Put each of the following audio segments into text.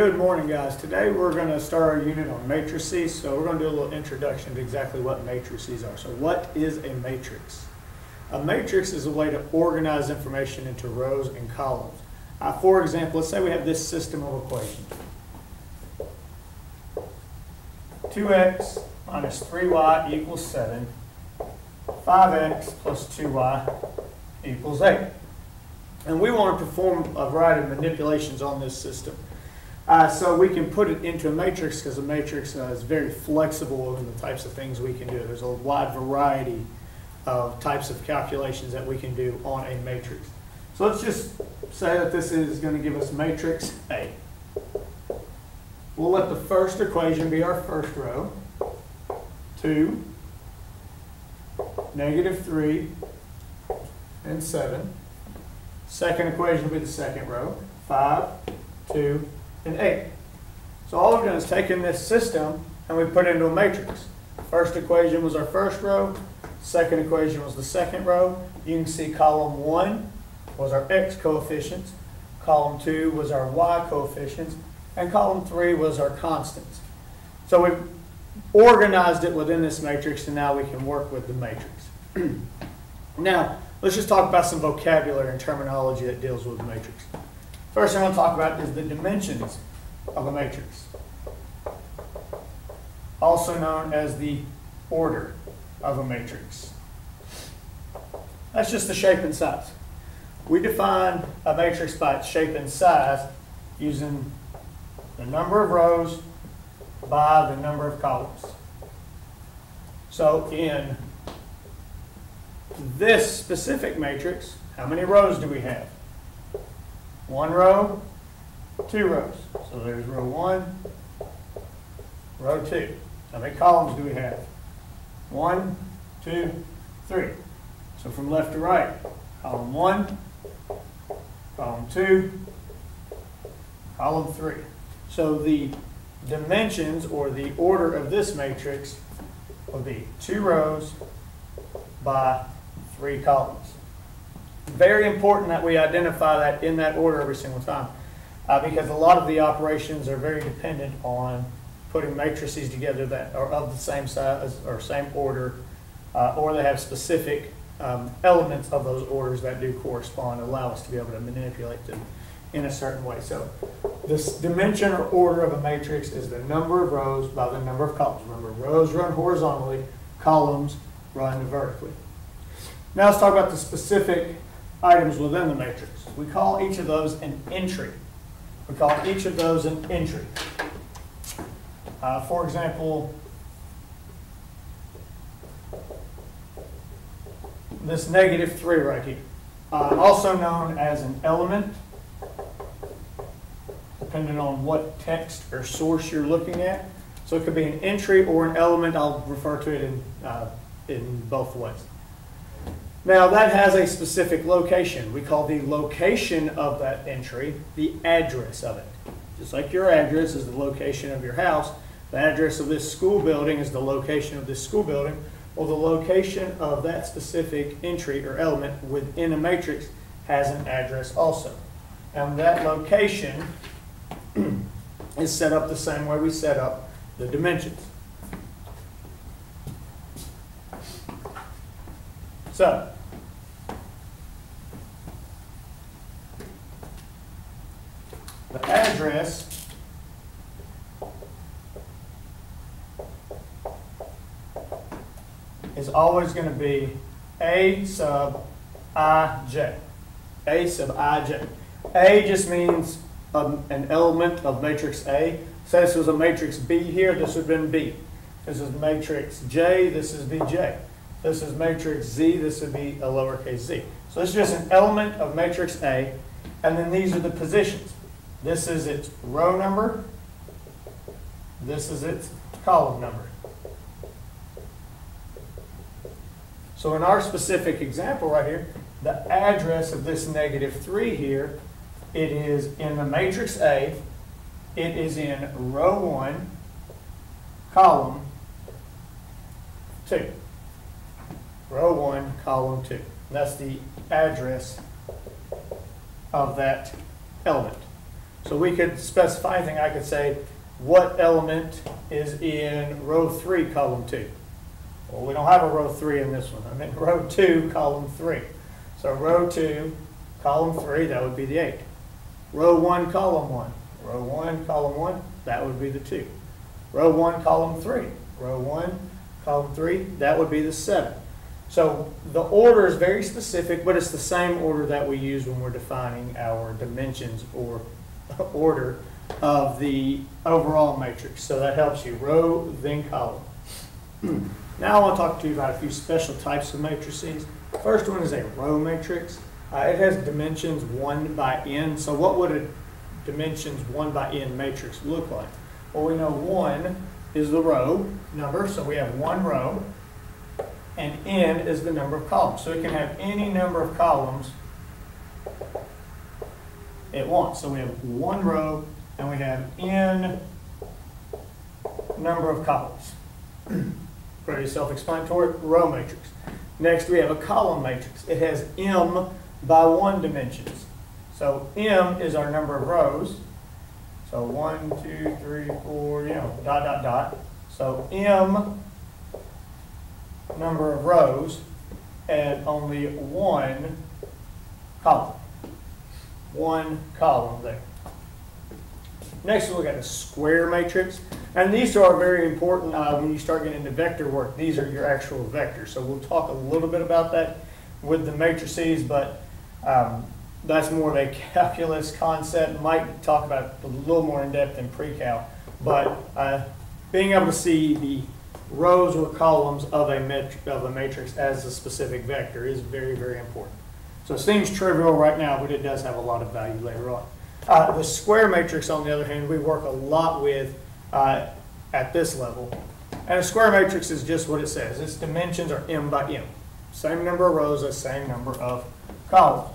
Good morning, guys. Today we're going to start our unit on matrices. So we're going to do a little introduction to exactly what matrices are. So what is a matrix? A matrix is a way to organize information into rows and columns. For example, let's say we have this system of equations. 2x minus 3y equals 7. 5x plus 2y equals 8. And we want to perform a variety of manipulations on this system. So we can put it into a matrix because a matrix is very flexible in the types of things we can do. There's a wide variety of types of calculations that we can do on a matrix. So let's just say that this is going to give us matrix A. We'll let the first equation be our first row. 2, -3, and 7. Second equation will be the second row. 5, 2, and 8. So all we've done is taken this system and we put it into a matrix. First equation was our first row. Second equation was the second row. You can see column 1 was our x coefficients. Column 2 was our y coefficients. And column 3 was our constants. So we've organized it within this matrix, and now we can work with the matrix. Now, let's just talk about some vocabulary and terminology that deals with the matrix. First thing I want to talk about is the dimensions of a matrix, also known as the order of a matrix. That's just the shape and size. We define a matrix by its shape and size using the number of rows by the number of columns. So in this specific matrix, how many rows do we have? 1 row, 2 rows. So there's row 1, row 2. How many columns do we have? 1, 2, 3. So from left to right, column 1, column 2, column 3. So the dimensions or the order of this matrix will be 2 rows by 3 columns. Very important that we identify that in that order every single time, because a lot of the operations are very dependent on putting matrices together that are of the same size or same order, or they have specific elements of those orders that do correspond, allow us to be able to manipulate them in a certain way. So this dimension or order of a matrix is the number of rows by the number of columns. Remember, rows run horizontally, columns run vertically. Now let's talk about the specific items within the matrix. We call each of those an entry. We call each of those an entry. For example, this -3 right here, also known as an element, depending on what text or source you're looking at. So it could be an entry or an element. I'll refer to it in both ways. Now that has a specific location. We call the location of that entry the address of it. Just like your address is the location of your house, the address of this school building is the location of this school building. Well, the location of that specific entry or element within a matrix has an address also. And that location is set up the same way we set up the dimensions. So, the address is always going to be A sub ij. A sub ij. A just means an element of matrix A. Say this was a matrix B here, this would have been B. This is matrix J, this is BJ. This is matrix Z, this would be a lowercase z. So this is just an element of matrix A, and then these are the positions. This is its row number, this is its column number. So in our specific example right here, the address of this -3 here, it is in the matrix A, it is in row 1, column 2. Row 1, column 2. That's the address of that element. So we could specify anything. I could say, what element is in row 3, column 2? Well, we don't have a row 3 in this one. I'm in row 2, column 3. So row 2, column 3, that would be the 8. Row 1, column 1. Row 1, column 1, that would be the 2. Row 1, column 3. Row 1, column 3, that would be the 7. So the order is very specific, but it's the same order that we use when we're defining our dimensions or order of the overall matrix. So that helps you, row, then column. Now I want to talk to you about a few special types of matrices. First one is a row matrix. It has dimensions 1 by n. So what would a dimensions 1 by n matrix look like? Well, we know 1 is the row number, so we have 1 row, and n is the number of columns. So it can have any number of columns it wants. So we have 1 row, and we have n number of columns. Pretty self-explanatory, row matrix. Next, we have a column matrix. It has m by 1 dimensions. So m is our number of rows. So 1, 2, 3, 4, dot, dot, dot. So m number of rows and only 1 column. 1 column there. Next, we'll look at a square matrix. And these are very important when you start getting into vector work. These are your actual vectors. So we'll talk a little bit about that with the matrices, but that's more of a calculus concept. Might talk about it a little more in depth in pre-cal. But being able to see the rows or columns of a matrix as a specific vector is very, very important. So it seems trivial right now, but it does have a lot of value later on. The square matrix, on the other hand, we work a lot with at this level. And a square matrix is just what it says. Its dimensions are m by m. Same number of rows, the same number of columns.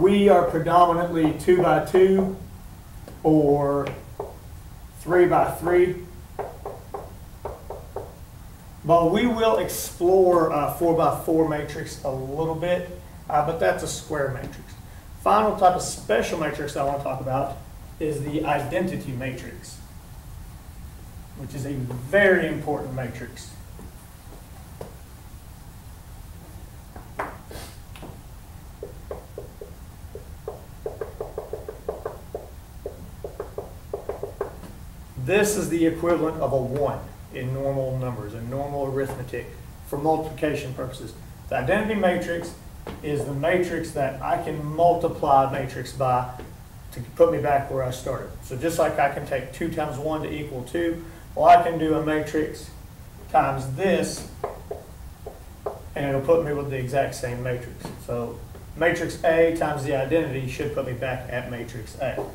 We are predominantly 2 by 2 or 3 by 3. But we will explore 4 by 4 matrix a little bit, but that's a square matrix. Final type of special matrix I want to talk about is the identity matrix, which is a very important matrix. This is the equivalent of a 1 in normal numbers, in normal arithmetic, for multiplication purposes. The identity matrix is the matrix that I can multiply a matrix by to put me back where I started. So just like I can take 2 times 1 to equal 2, well, I can do a matrix times this, and it'll put me with the exact same matrix. So matrix A times the identity should put me back at matrix A.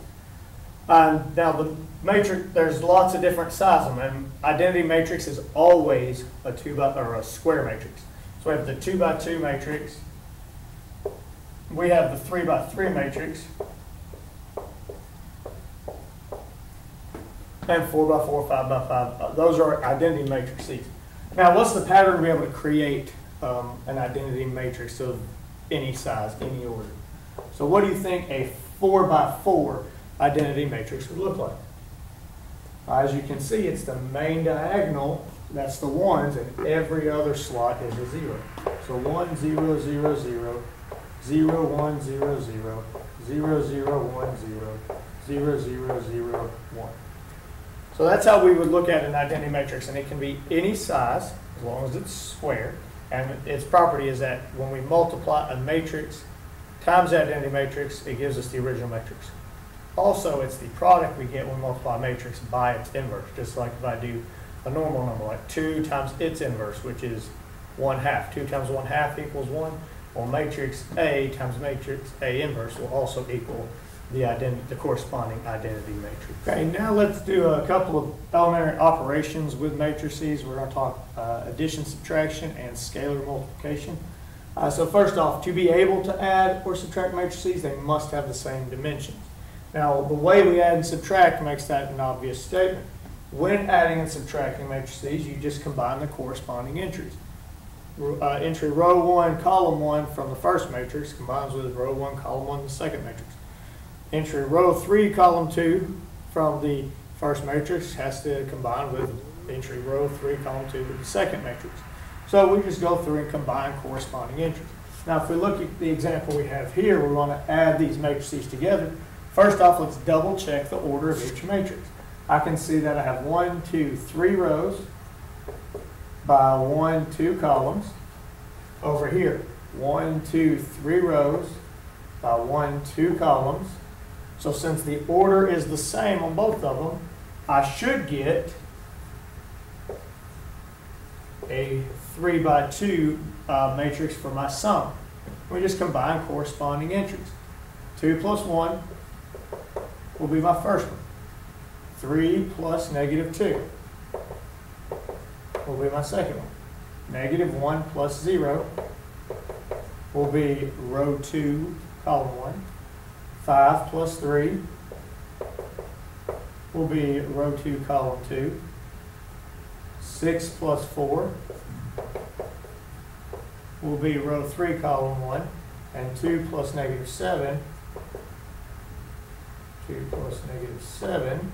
Now the matrix, there's lots of different sizes, and identity matrix is always a a square matrix. So we have the 2 by 2 matrix. We have the 3 by 3 matrix, and 4 by 4, 5 by 5. Those are identity matrices. Now, what's the pattern to be able to create an identity matrix of any size, any order? So what do you think a 4 by 4 identity matrix would look like? As you can see, it's the main diagonal, that's the 1s, and every other slot is a 0. So 1, 0, 0, 0, 0, 1, 0, 0, 0, 0, 1, 0, 0, 0, 0, 1. So that's how we would look at an identity matrix, and it can be any size as long as it's square. And its property is that when we multiply a matrix times the identity matrix, it gives us the original matrix. Also, it's the product we get when we multiply a matrix by its inverse, just like if I do a normal number, like 2 times its inverse, which is 1/2. 2 times 1/2 equals 1. Well, matrix A times matrix A inverse will also equal the corresponding identity matrix. Okay, now let's do a couple of elementary operations with matrices. We're going to talk addition, subtraction, and scalar multiplication. So first off, to be able to add or subtract matrices, they must have the same dimensions. Now, the way we add and subtract makes that an obvious statement. When adding and subtracting matrices, you just combine the corresponding entries. Entry row 1, column 1 from the first matrix combines with row 1, column 1 in the second matrix. entry row 3, column 2 from the first matrix has to combine with entry row 3, column 2 of the second matrix. So we just go through and combine corresponding entries. Now, if we look at the example we have here, we want to add these matrices together. First off, let's double check the order of each matrix. I can see that I have 1, 2, 3 rows by 1, 2 columns. Over here, 1, 2, 3 rows by 1, 2 columns. So since the order is the same on both of them, I should get a 3 by 2 matrix for my sum. We just combine corresponding entries. 2 plus 1 will be my first one. 3 plus -2 will be my second one. -1 plus 0 will be row 2, column 1. 5 plus 3 will be row 2, column 2. 6 plus 4 will be row 3, column 1. And 2 plus -7, 2 plus -7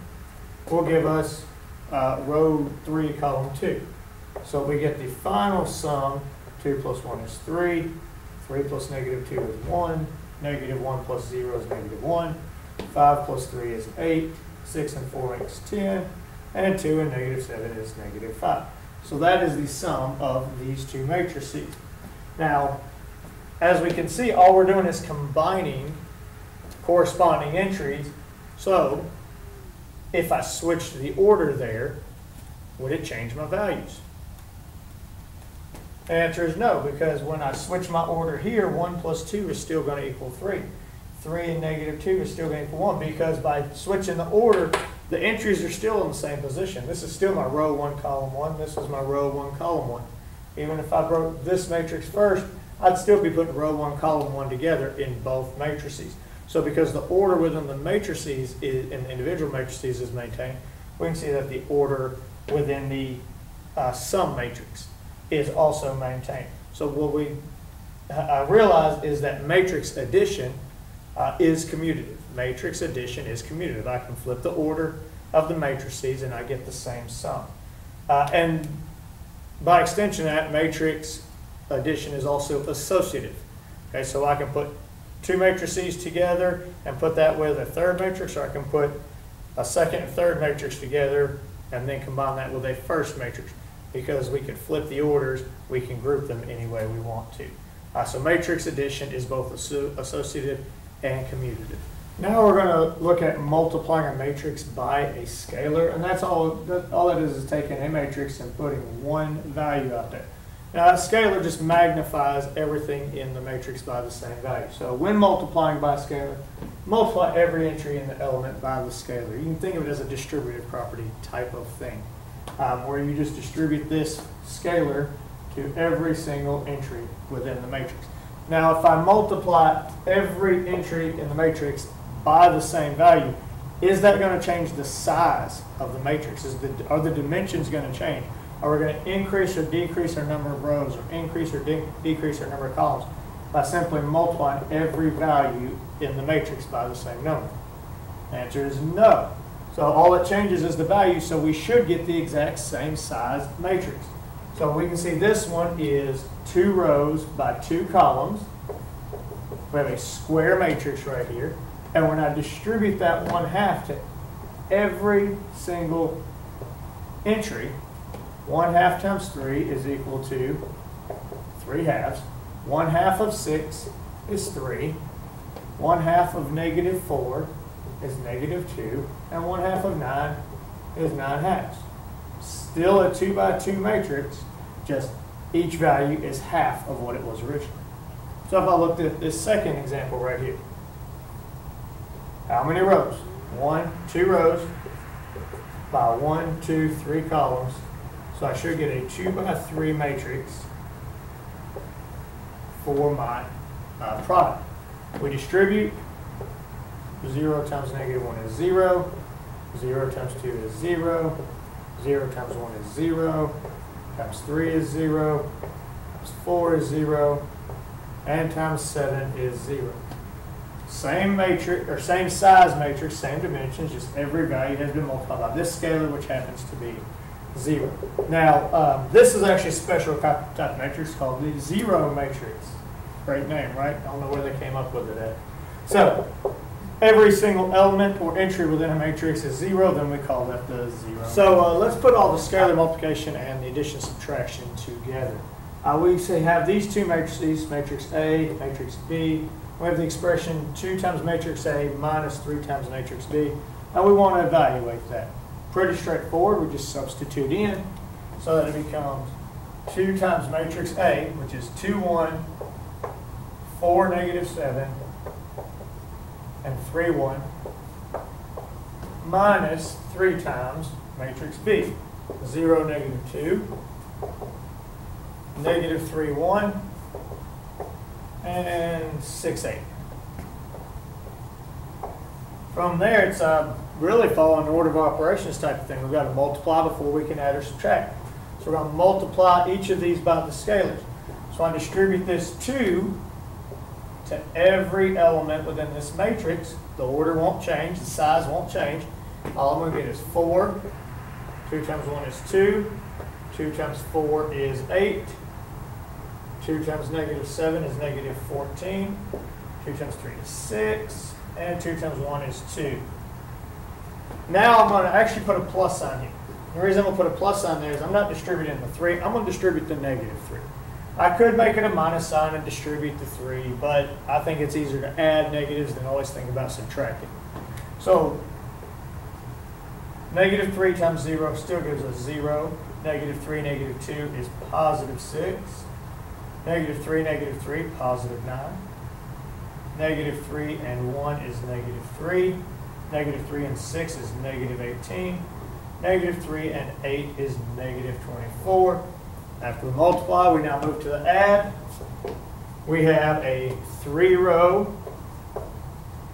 will give us row 3, column 2. So we get the final sum. 2 plus 1 is 3. 3 plus -2 is 1. -1 plus 0 is -1. 5 plus 3 is 8. 6 and 4 makes 10. And 2 and -7 is -5. So that is the sum of these two matrices. Now, as we can see, all we're doing is combining corresponding entries. So if I switched the order there, would it change my values? The answer is no, because when I switch my order here, 1 plus 2 is still going to equal 3. 3 and -2 is still going to equal 1, because by switching the order, the entries are still in the same position. This is still my row 1, column 1. This is my row 1, column 1. Even if I broke this matrix first, I'd still be putting row 1, column 1 together in both matrices. So because the order within the matrices in individual matrices is maintained, we can see that the order within the sum matrix is also maintained. So what we realize is that matrix addition is commutative. Matrix addition is commutative. I can flip the order of the matrices and I get the same sum. And by extension, that matrix addition is also associative. Okay, so I can put two matrices together and put that with a third matrix, or I can put a second and third matrix together and then combine that with a first matrix. Because we can flip the orders, we can group them any way we want to. So matrix addition is both associative and commutative. Now we're going to look at multiplying a matrix by a scalar, and that's all that is taking a matrix and putting one value out there. Now a scalar just magnifies everything in the matrix by the same value. So when multiplying by a scalar, multiply every entry in the element by the scalar. You can think of it as a distributive property type of thing, where you just distribute this scalar to every single entry within the matrix. Now if I multiply every entry in the matrix by the same value, is that going to change the size of the matrix? Are the dimensions going to change? Are we going to increase or decrease our number of rows, or increase or decrease our number of columns by simply multiplying every value in the matrix by the same number? The answer is no. So all it changes is the value, so we should get the exact same size matrix. So we can see this one is 2 rows by 2 columns. We have a square matrix right here. And when I distribute that 1/2 to every single entry, 1/2 times 3 is equal to 3/2. 1/2 of 6 is 3. 1/2 of -4 is -2. And 1/2 of 9 is 9/2. Still a 2 by 2 matrix, just each value is half of what it was originally. So if I looked at this second example right here, how many rows? 2 rows by 1, 2, 3 columns. So I should get a 2 by 3 matrix for my product. We distribute. 0 times -1 is 0. 0 times 2 is 0. 0 times 1 is 0. Times 3 is 0. Times 4 is 0. And times 7 is 0. Same matrix, or same size matrix, same dimensions, just every value has been multiplied by this scalar, which happens to be 0. Now, this is actually a special type of matrix called the zero matrix. Great name, right? I don't know where they came up with it at. So, every single element or entry within a matrix is 0, then we call that the zero. So, let's put all the scalar multiplication and the addition and subtraction together. We have these two matrices, matrix A, matrix B. We have the expression 2 times matrix A minus 3 times matrix B. Now we want to evaluate that. Pretty straightforward. We just substitute in so that it becomes 2 times matrix A, which is 2, 1, 4, negative 7, and 3, 1, minus 3 times matrix B. 0, negative 2, negative 3, 1, and 6, 8. From there, it's really following the order of operations type of thing. We've got to multiply before we can add or subtract. So we're going to multiply each of these by the scalars. So I distribute this 2 to every element within this matrix. The order won't change, the size won't change. All I'm going to get is 4. 2 times 1 is 2. 2 times 4 is 8. 2 times negative 7 is negative 14. 2 times 3 is 6. And 2 times 1 is 2. Now I'm going to actually put a plus sign here. The reason I'm going to put a plus sign there is I'm not distributing the 3. I'm going to distribute the negative 3. I could make it a minus sign and distribute the 3, but I think it's easier to add negatives than always think about subtracting. So negative 3 times 0 still gives us 0. Negative 3, negative 2 is positive 6. Negative 3, positive 9. Negative 3 and 1 is negative 3. Negative 3 and 6 is negative 18. Negative 3 and 8 is negative 24. After we multiply, we now move to the add. We have a 3-row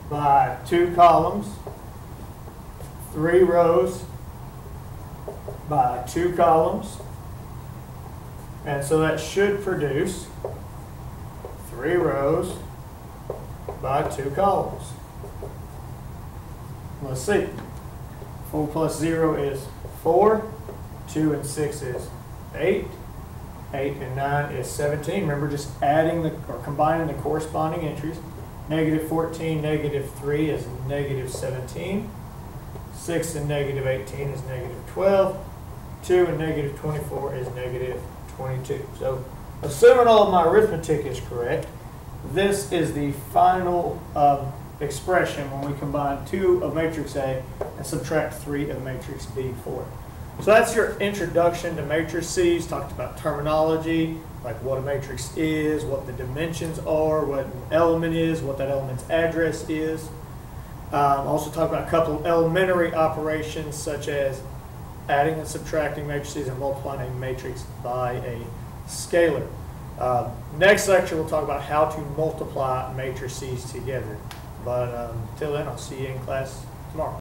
by 2 columns. 3 rows by 2 columns. And so that should produce 3 rows by 2 columns. Let's see. 4 plus 0 is 4. 2 and 6 is 8. 8 and 9 is 17. Remember, just adding or combining the corresponding entries. Negative 14, negative 3 is negative 17. 6 and negative 18 is negative 12. 2 and negative 24 is negative 22. So, assuming all of my arithmetic is correct, this is the final expression when we combine 2 of matrix A and subtract 3 of matrix B for it. So that's your introduction to matrices. Talked about terminology, like what a matrix is, what the dimensions are, what an element is, what that element's address is. Also talked about a couple of elementary operations such as adding and subtracting matrices and multiplying a matrix by a scalar. Next lecture we'll talk about how to multiply matrices together. But until then, I'll see you in class tomorrow.